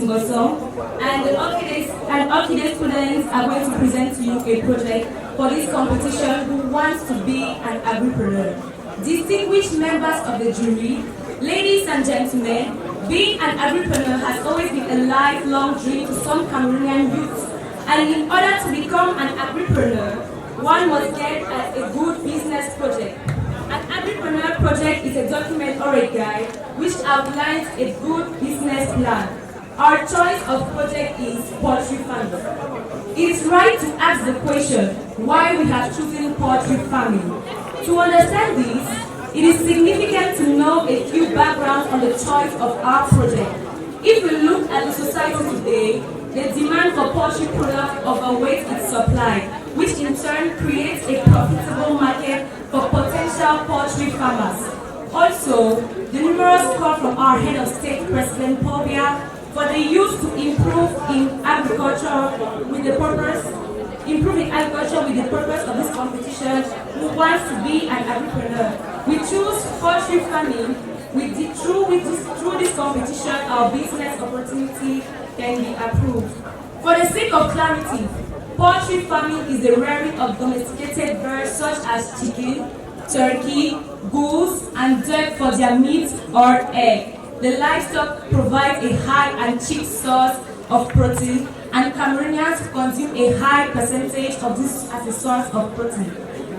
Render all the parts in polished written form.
Ngosom, and the Orchidee students are going to present to you a project for this competition who wants to be an agripreneur. Distinguished members of the jury, ladies and gentlemen, being an agripreneur has always been a lifelong dream to some Cameroonian youths, and in order to become an agripreneur, one must get a good business project. An agripreneur project is a document or a guide which outlines a good business plan. Our choice of project is poultry farming. It is right to ask the question why we have chosen poultry farming. To understand this, it is significant to know a few backgrounds on the choice of our project. If we look at the society today, the demand for poultry products overweights its supply, which in turn creates a profitable market for potential poultry farmers. Also, the numerous calls from our head of state, President Paul Biya, for the youth to improve in agriculture with the purpose of this competition, who wants to be an agripreneur. We choose poultry farming. Through this competition, our business opportunity can be approved. For the sake of clarity, poultry farming is the rearing of domesticated birds such as chicken, turkey, goose, and duck for their meat or egg. The livestock provides a high and cheap source of protein, and Cameroonians consume a high percentage of this as a source of protein.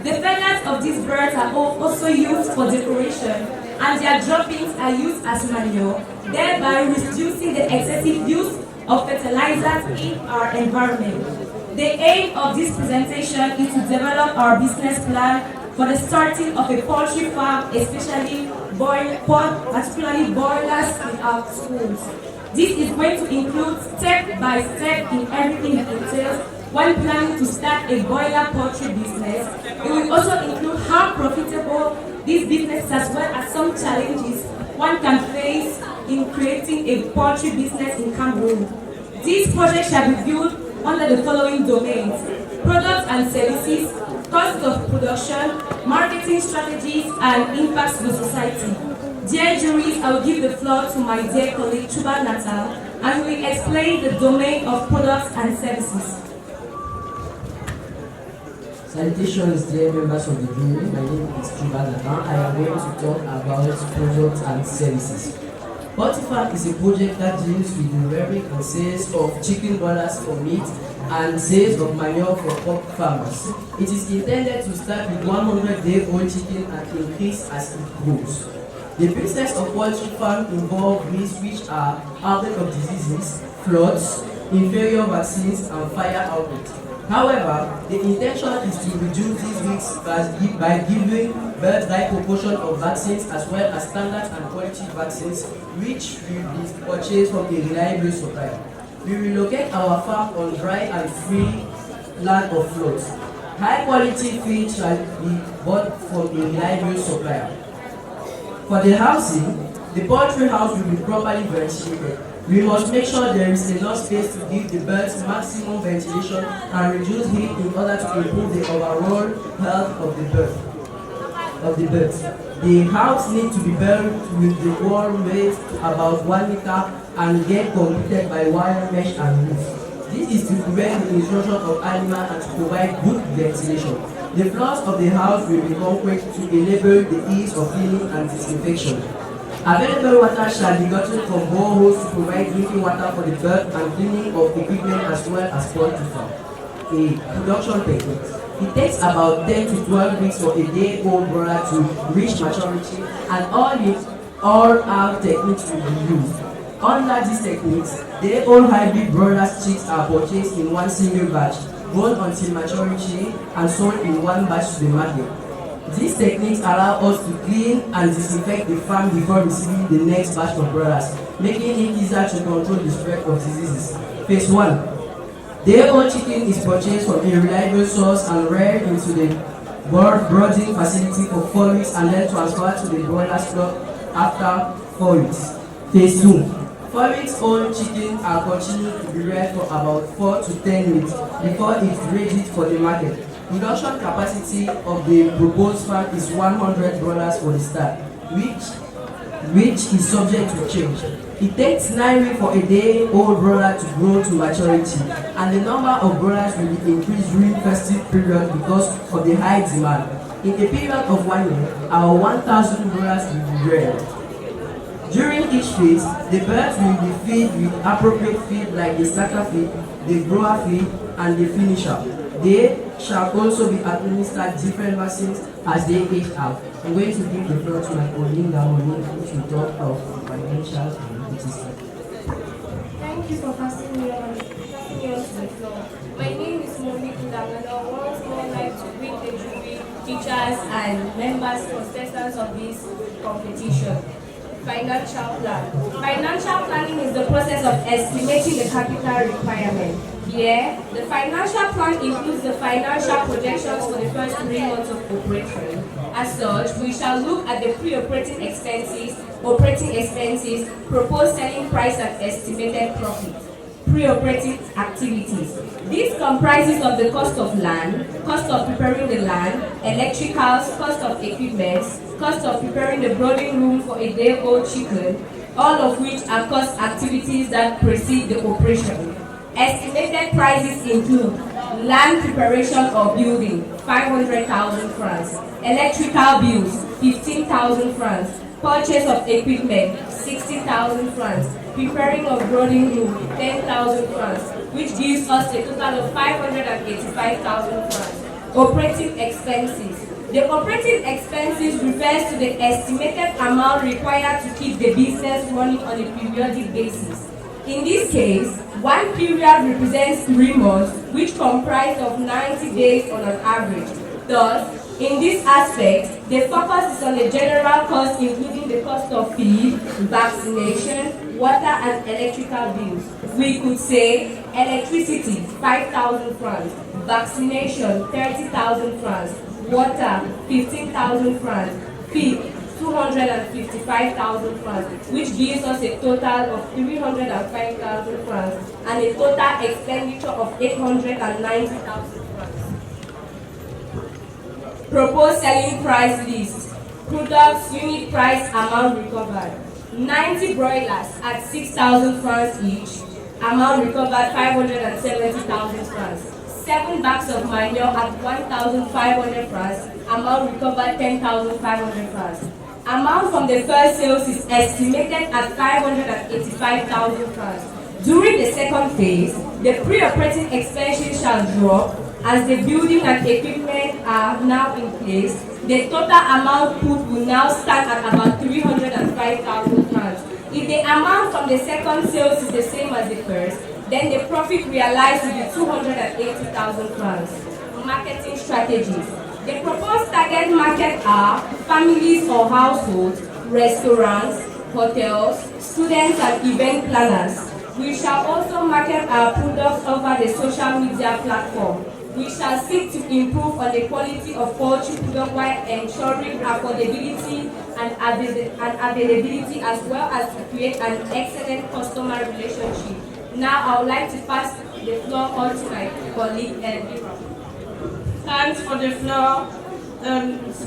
The feathers of these birds are also used for decoration, and their droppings are used as manure, thereby reducing the excessive use of fertilizers in our environment. The aim of this presentation is to develop our business plan for the starting of a poultry farm, particularly boilers in our schools. This is going to include step by step in everything it entails when planning to start a boiler poultry business. It will also include how profitable this business is, as well as some challenges one can face in creating a poultry business in Cameroon. This project shall be viewed under the following domains: products and services, cost of production, marketing strategies, and impacts to the society. Dear juries, I will give the floor to my dear colleague Chuba Natal, and we will explain the domain of products and services. Salutations, dear members of the jury. My name is Chuba Natal. I am going to talk about products and services. Poultry farm is a project that deals with the rearing and sales of chicken broilers for meat and sales of manure for pork farmers. It is intended to start with 100-day-old chicken and increase as it grows. The business of poultry farm involves risks which are outbreak of diseases, floods, inferior vaccines, and fire outbreaks. However, the intention is to reduce these risks by giving bird-like proportion of vaccines as well as standard and quality vaccines, which will be purchased from a reliable supplier. We relocate our farm on dry and free land of floods. High quality feed shall be bought from a reliable supplier. For the housing, the poultry house will be properly ventilated. We must make sure there is enough space to give the birds maximum ventilation and reduce heat in order to improve the overall health of the birds. The house needs to be built with the wall raised to about 1 meter and get completed by wire mesh and roof. This is to prevent the intrusion of animals and to provide good ventilation. The floors of the house will be concrete to enable the ease of cleaning and disinfection. Available water shall be gotten from boreholes to provide drinking water for the bird and cleaning of equipment as well as poultry farm. A production technique. It takes about 10 to 12 weeks for a day-old broiler to reach maturity, and all our techniques will be used. Unlike these techniques, day-old hybrid broilers chicks are purchased in one single batch, born until maturity, and sold in one batch to the market. These techniques allow us to clean and disinfect the farm before receiving the next batch of broilers, making it easier to control the spread of diseases. Phase 1. Day-old chicken is purchased from a reliable source and reared into the brooding facility for 4 weeks and then transferred to the broiler stock after 4 weeks. Phase 2. 4 weeks old chicken are continued to be reared for about 4 to 10 weeks before it's ready for the market. Production capacity of the proposed farm is $100 for the start, which is subject to change. It takes 9 weeks for a day-old broiler to grow to maturity, and the number of broilers will be increased during festive period because of the high demand. In a period of 1 year, our 1,000 broilers will be reared. During each phase, the birds will be fed with appropriate feed like the starter feed, the grower feed, and the finisher. They shall also be administered different vaccines as they age out. I'm going to give the floor to my colleague Naomi, which will talk of financial and statistics. Thank you for passing me on to the floor. My name is Monique Ndangano. Once more, I'd like to greet the jury, teachers, and members, contestants of this competition. Financial plan. Financial planning is the process of estimating the capital requirement. Here, the financial plan includes the financial projections for the first 3 months of operation. As such, we shall look at the pre-operating expenses, operating expenses, proposed selling price and estimated profit. Pre-operating activities. This comprises of the cost of land, cost of preparing the land, electricals, cost of equipment, cost of preparing the brooding room for a day-old chicken, all of which are cost activities that precede the operation. Estimated prices include land preparation or building, 500,000 francs, electrical bills, 15,000 francs, purchase of equipment, 60,000 francs, preparing of brooding room, 10,000 francs, which gives us a total of 585,000 francs. Operating expenses. The operating expenses refers to the estimated amount required to keep the business running on a periodic basis. In this case, 1 period represents 3 months, which comprise of 90 days on an average. Thus, in this aspect, the focus is on the general cost, including the cost of feed, vaccination, water and electrical bills. We could say electricity, 5,000 francs, vaccination, 30,000 francs, water, 15,000 francs, feed, 255,000 francs, which gives us a total of 305,000 francs and a total expenditure of 890,000 francs. Proposed selling price list. Products, unit price, amount recovered. 90 broilers at 6,000 francs each. Amount recovered 570,000 francs. 7 bags of manure at 1,500 francs. Amount recovered 10,500 francs. Amount from the first sales is estimated at 585,000 francs. During the second phase, the pre-operating expenses shall drop as the building and equipment are now in place. The total amount put will now stand at about 305,000 francs. If the amount from the second sales is the same as the first, then the profit realized will be 280,000 francs. Marketing strategies. The proposed target market are families or households, restaurants, hotels, students and event planners. We shall also market our products over the social media platform. We shall seek to improve on the quality of poultry product while ensuring affordability and availability, as well as to create an excellent customer relationship. Now I would like to pass the floor on to my colleague Elvira. Thanks for the floor.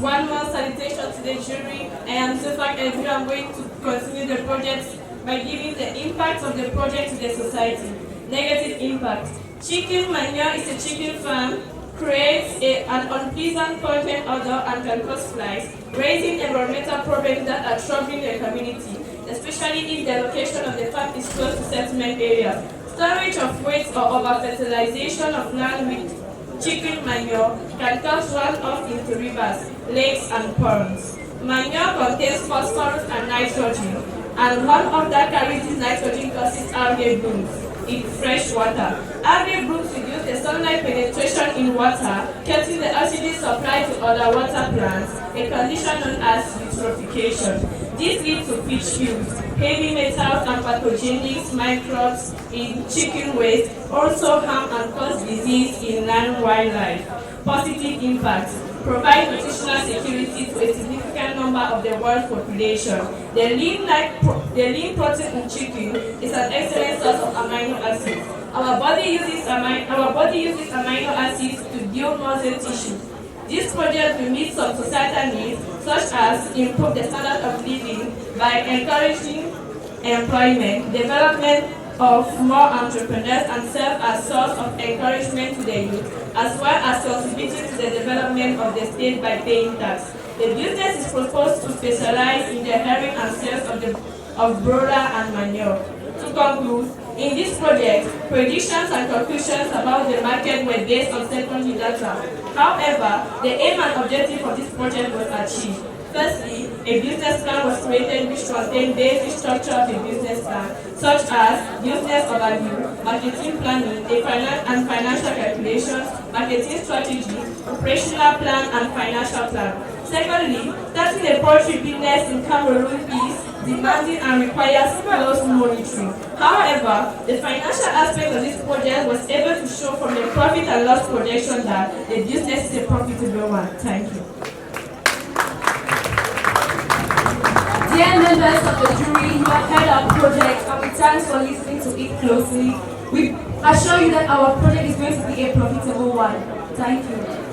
One more salutation to the jury. I am Sofak Elvira. I'm going to continue the project by giving the impact of the project to the society. Negative impact. Chicken manure is a chicken farm, creates an unpleasant pungent odor and can cause flies, raising environmental problems that are troubling the community, especially if the location of the farm is close to settlement areas. Storage of waste or over-fertilization of land with chicken manure can cause runoff into rivers, lakes, and ponds. Manure contains phosphorus and nitrogen, and runoff that carries this nitrogen causes algae blooms in fresh water. Algae blooms reduce the sunlight penetration in water, cutting the oxygen supply to other water plants, a condition known as eutrophication. This leads to pitch fumes, heavy metals and pathogenic microbes in chicken waste, also harm and cause disease in land wildlife. Positive impact. Provide nutritional security to a significant number of the world's population. The lean protein in chicken is an excellent source of amino acids. Our body uses amino acids to build muscle tissue. This project will meet some societal needs, such as improve the standard of living by encouraging employment, development of more entrepreneurs, and serve as source of encouragement to the youth, as well as contributing to the development of the state by paying tax. The business is proposed to specialize in the herring and sales of broiler and manure. To conclude, in this project, predictions and conclusions about the market were based on secondary data. However, the aim and objective of this project was achieved. Firstly, a business plan was created which contained basic structure of the business plan, such as business overview, marketing planning, and financial calculations, marketing strategy, operational plan, and financial plan. Secondly, starting a poultry business in Cameroon is demanding and requires close monitoring. However, the financial aspect of this project was able to show from the profit and loss projection that the business is a profitable one. Thank you. Dear members of the jury, you have heard our project and we thanks for listening to it closely. We assure you that our project is going to be a profitable one. Thank you.